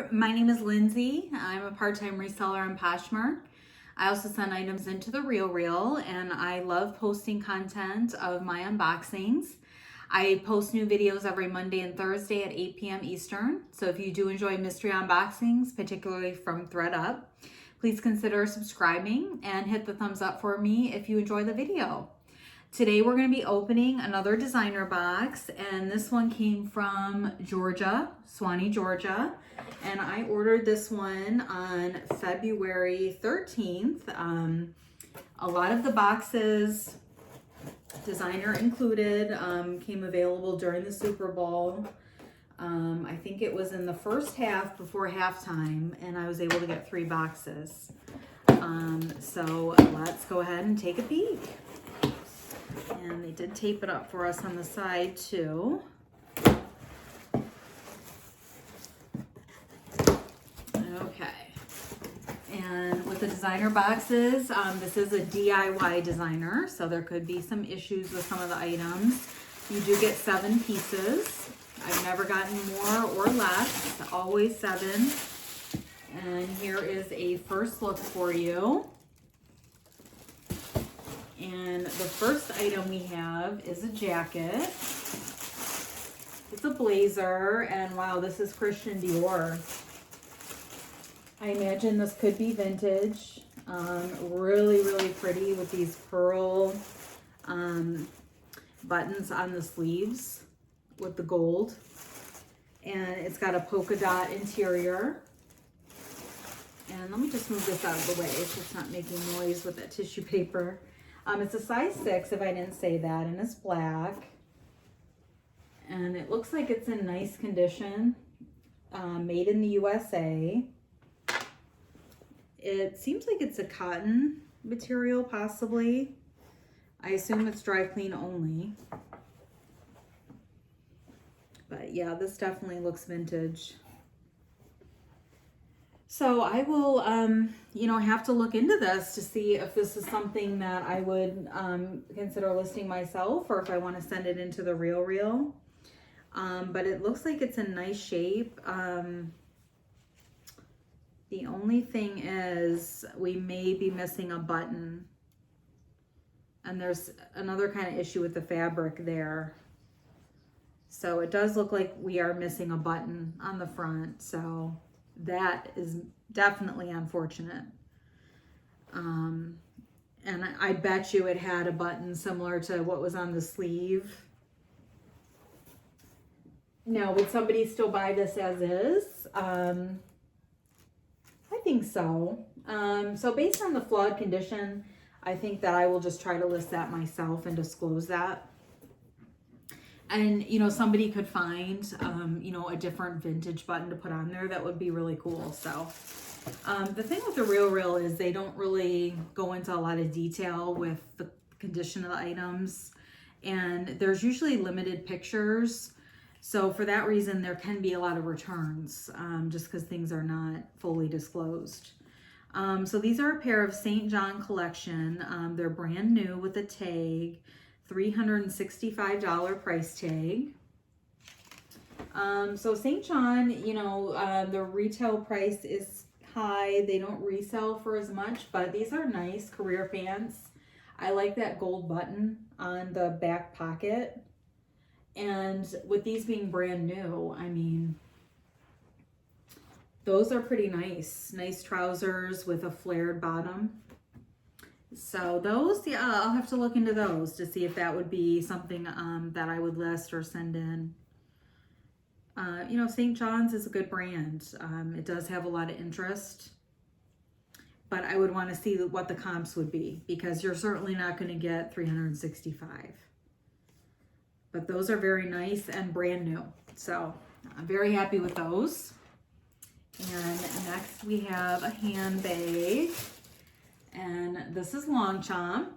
there, my name is Lindsay. I'm a part-time reseller on Poshmark. I also send items into the RealReal, and I love posting content of my unboxings. I post new videos every Monday and Thursday at 8 p.m. Eastern. So if you do enjoy mystery unboxings, particularly from ThredUP, please consider subscribing and hit the thumbs up for me if you enjoy the video. Today we're going to be opening another designer box, and this one came from Georgia, Swanee, Georgia, and I ordered this one on February 13th. A lot of the boxes, designer included, came available during the Super Bowl. I think it was in the first half before halftime, and I was able to get 3 boxes. So let's go ahead and take a peek. And they did tape it up for us on the side too. Okay. And with the designer boxes, this is a DIY designer, so there could be some issues with some of the items. You do get 7 pieces. I've never gotten more or less, always 7. And here is a first look for you. And the first item we have is a jacket. It's a blazer, and wow, this is Christian Dior. I imagine this could be vintage. Really, really pretty with these pearl buttons on the sleeves with the gold. And it's got a polka dot interior. And let me just move this out of the way so it's not making noise with that tissue paper. It's a size 6, if I didn't say that, and it's black. And it looks like it's in nice condition, made in the USA. It seems like it's a cotton material, possibly. I assume it's dry clean only. But yeah, this definitely looks vintage. So I will, have to look into this to see if this is something that I would consider listing myself, or if I want to send it into the RealReal. But it looks like it's in nice shape. The only thing is we may be missing a button. And there's another kind of issue with the fabric there. So it does look like we are missing a button on the front. So that is definitely unfortunate. And I bet you it had a button similar to what was on the sleeve. Now, would somebody still buy this as is? I think so. So based on the flawed condition, I think that I will just try to list that myself and disclose that. And, somebody could find, a different vintage button to put on there. That would be really cool. So the thing with the RealReal is they don't really go into a lot of detail with the condition of the items. And there's usually limited pictures. So for that reason, there can be a lot of returns just because things are not fully disclosed. So these are a pair of St. John collection. They're brand new with a tag. $365 price tag. So St. John, the retail price is high. They don't resell for as much, but these are nice career pants. I like that gold button on the back pocket. And with these being brand new, I mean, those are pretty nice. Nice trousers with a flared bottom. So those, yeah, I'll have to look into those to see if that would be something that I would list or send in. St. John's is a good brand. It does have a lot of interest, but I would want to see what the comps would be, because you're certainly not going to get 365. But those are very nice and brand new. So I'm very happy with those. And next we have a handbag. And this is Longchamp.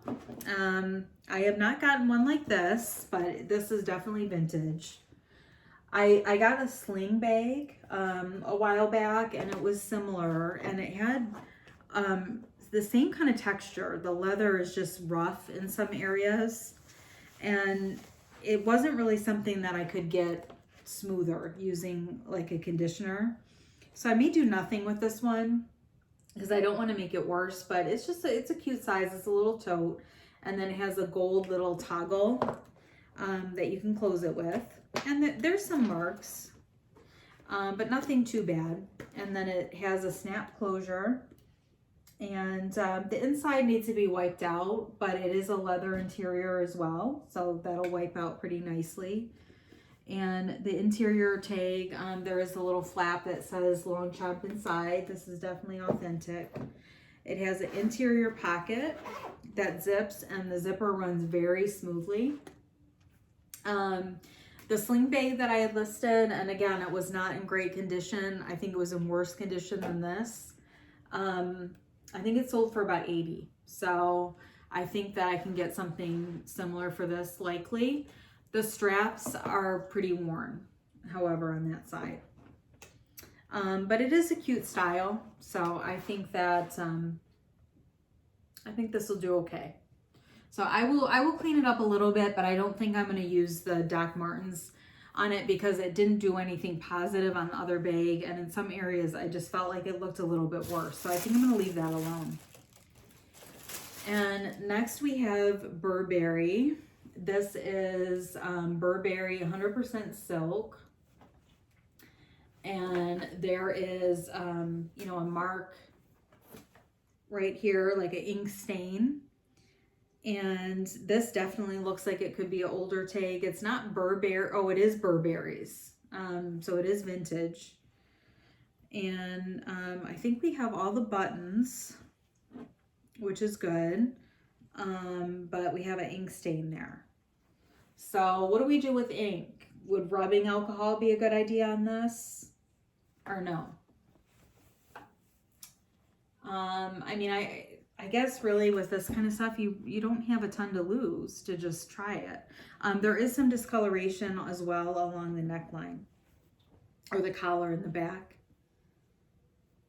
I have not gotten one like this, but this is definitely vintage. I got a sling bag a while back, and it was similar, and it had the same kind of texture. The leather is just rough in some areas, and it wasn't really something that I could get smoother using like a conditioner. So I may do nothing with this one because I don't want to make it worse, but it's just, it's a cute size. It's a little tote. And then it has a gold little toggle that you can close it with. And there's some marks, but nothing too bad. And then it has a snap closure. And the inside needs to be wiped out, but it is a leather interior as well. So that'll wipe out pretty nicely. And the interior tag, there is a little flap that says Longchamp inside. This is definitely authentic. It has an interior pocket that zips, and the zipper runs very smoothly. The sling bag that I had listed, and again, it was not in great condition. I think it was in worse condition than this. I think it sold for about $80. So I think that I can get something similar for this likely. The straps are pretty worn, however, on that side. But it is a cute style. So I think that, I think this will do okay. So I will clean it up a little bit, but I don't think I'm going to use the Doc Martens on it because it didn't do anything positive on the other bag. And in some areas, I just felt like it looked a little bit worse. So I think I'm going to leave that alone. And next we have Burberry. This is Burberry 100% silk. And there is, you know, a mark right here, like an ink stain. And this definitely looks like it could be an older tag. It's not Burberry. Oh, it is Burberry's. So it is vintage. And I think we have all the buttons, which is good. But we have an ink stain there. So what do we do with ink? Would rubbing alcohol be a good idea on this or no? I mean, I guess really with this kind of stuff, you don't have a ton to lose to just try it. There is some discoloration as well along the neckline or the collar in the back.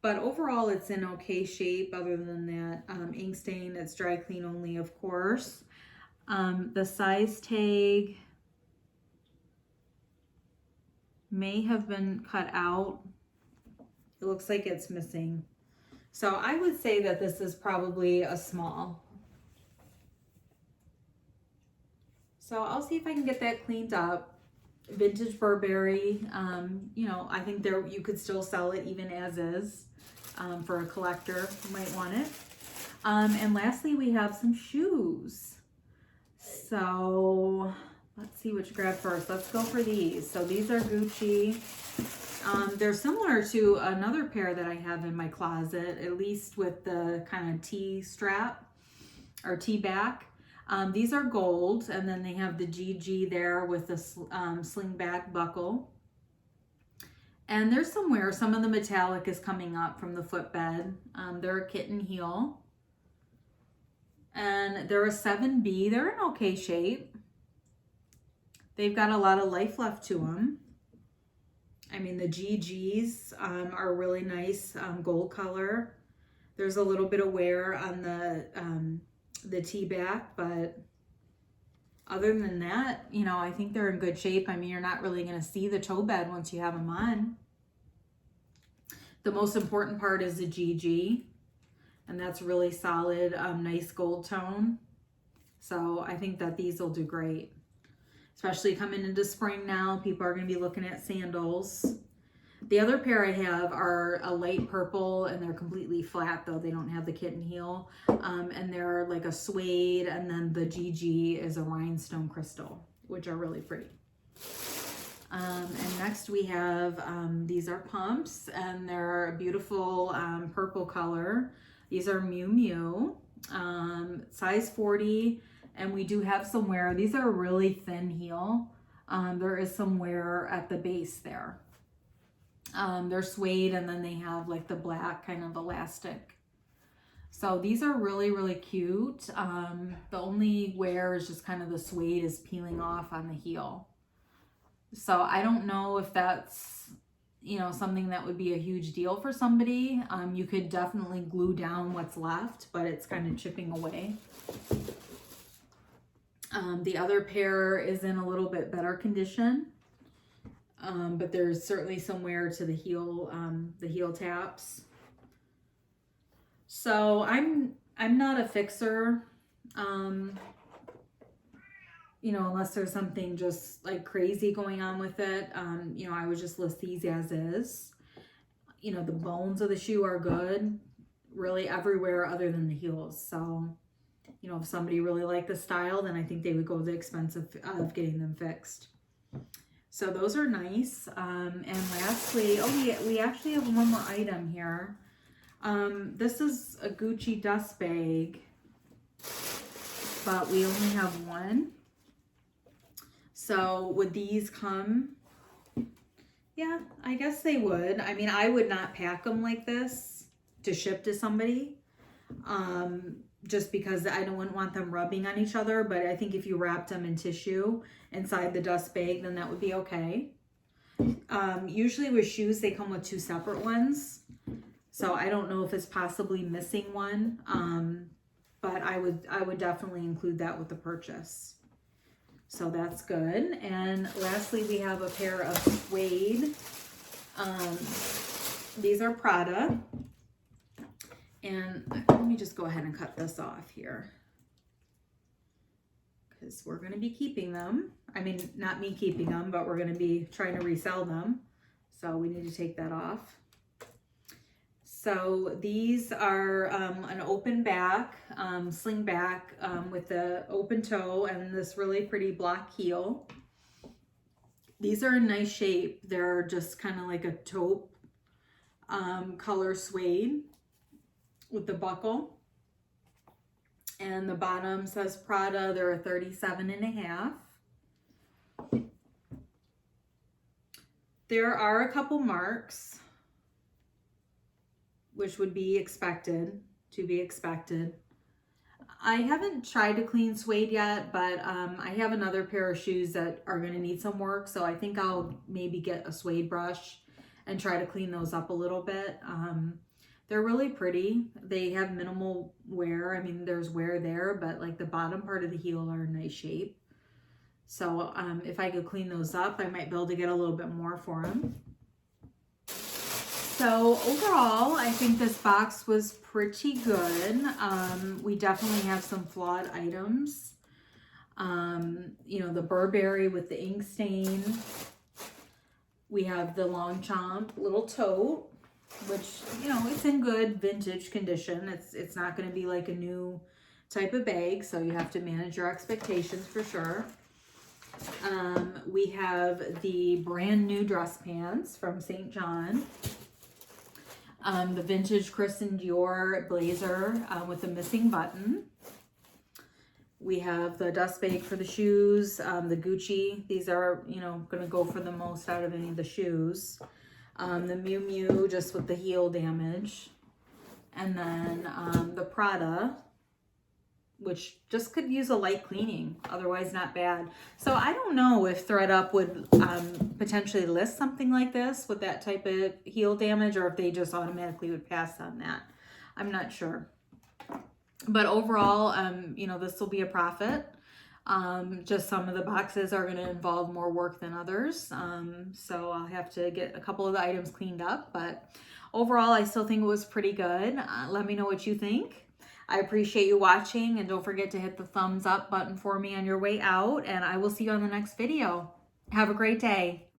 But overall, it's in okay shape other than that ink stain. It's dry clean only, of course. The size tag may have been cut out. It looks like it's missing. So I would say that this is probably a small. So I'll see if I can get that cleaned up. Vintage Burberry, you know, I think you could still sell it even as is for a collector who might want it. And lastly, we have some shoes. So let's see which grab first. Let's go for these. So these are Gucci. They're similar to another pair that I have in my closet, at least with the kind of T strap or T back. These are gold, and then they have the GG there with the sling back buckle. And there's somewhere, some of the metallic is coming up from the footbed. They're a kitten heel. And they're a 7B. They're in okay shape. They've got a lot of life left to them. I mean, the GGs are really nice gold color. There's a little bit of wear on the T-back, but other than that, you know, I think they're in good shape. I mean, you're not really going to see the toe bed once you have them on. The most important part is the GG, and that's really solid, nice gold tone. So I think that these will do great. Especially coming into spring now, people are going to be looking at sandals. The other pair I have are a light purple, and they're completely flat, though they don't have the kitten heel. And they're like a suede, and then the GG is a rhinestone crystal, which are really pretty. And next we have, these are pumps, and they're a beautiful purple color. These are Miu Miu, size 40. And we do have some wear. These are a really thin heel. There is some wear at the base there. They're suede, and then they have like the black kind of elastic. So these are really, really cute. The only wear is just kind of the suede is peeling off on the heel. So I don't know if that's, you know, something that would be a huge deal for somebody. You could definitely glue down what's left, but it's kind of chipping away. The other pair is in a little bit better condition. but there's certainly some wear to the heel taps. So I'm not a fixer, you know, unless there's something just like crazy going on with it. You know, I would just list these as is. You know, the bones of the shoe are good, really everywhere other than the heels. So, you know, if somebody really liked the style, then I think they would go the expense of getting them fixed. So those are nice. And lastly, oh, we actually have one more item here. This is a Gucci dust bag, but we only have one. So would these come? Yeah, I guess they would. I mean, I would not pack them like this to ship to somebody, just because I wouldn't want them rubbing on each other. But I think if you wrapped them in tissue inside the dust bag, then that would be okay. Usually with shoes, they come with 2 separate ones. So I don't know if it's possibly missing one, but I would definitely include that with the purchase. So that's good. And lastly, we have a pair of suede. These are Prada. And let me just go ahead and cut this off here, because we're going to be keeping them. I mean, not me keeping them, but we're going to be trying to resell them. So we need to take that off. So these are an open back, sling back with the open toe and this really pretty block heel. These are in nice shape. They're just kind of like a taupe color suede with the buckle. And the bottom says Prada. They're a 37.5. There are a couple marks, which would be expected, to be expected. I haven't tried to clean suede yet, but I have another pair of shoes that are going to need some work, so I think I'll maybe get a suede brush and try to clean those up a little bit. They're really pretty. They have minimal wear. I mean, there's wear there, but like the bottom part of the heel are in nice shape. So if I could clean those up, I might be able to get a little bit more for them. So overall, I think this box was pretty good. We definitely have some flawed items. You know, the Burberry with the ink stain. We have the Longchamp little tote, which, you know, it's in good vintage condition. It's not going to be like a new type of bag, so you have to manage your expectations for sure. We have the brand new dress pants from St. John. The vintage Christian Dior blazer with the missing button. We have the dust bag for the shoes, the Gucci. These are, you know, going to go for the most out of any of the shoes. The Miu Miu just with the heel damage. And then the Prada, which just could use a light cleaning, otherwise not bad. So I don't know if ThredUP would potentially list something like this with that type of heel damage, or if they just automatically would pass on that. I'm not sure. But overall, you know, this will be a profit. Just some of the boxes are going to involve more work than others. So I'll have to get a couple of the items cleaned up. But overall, I still think it was pretty good. Let me know what you think. I appreciate you watching, and don't forget to hit the thumbs up button for me on your way out, and I will see you on the next video. Have a great day.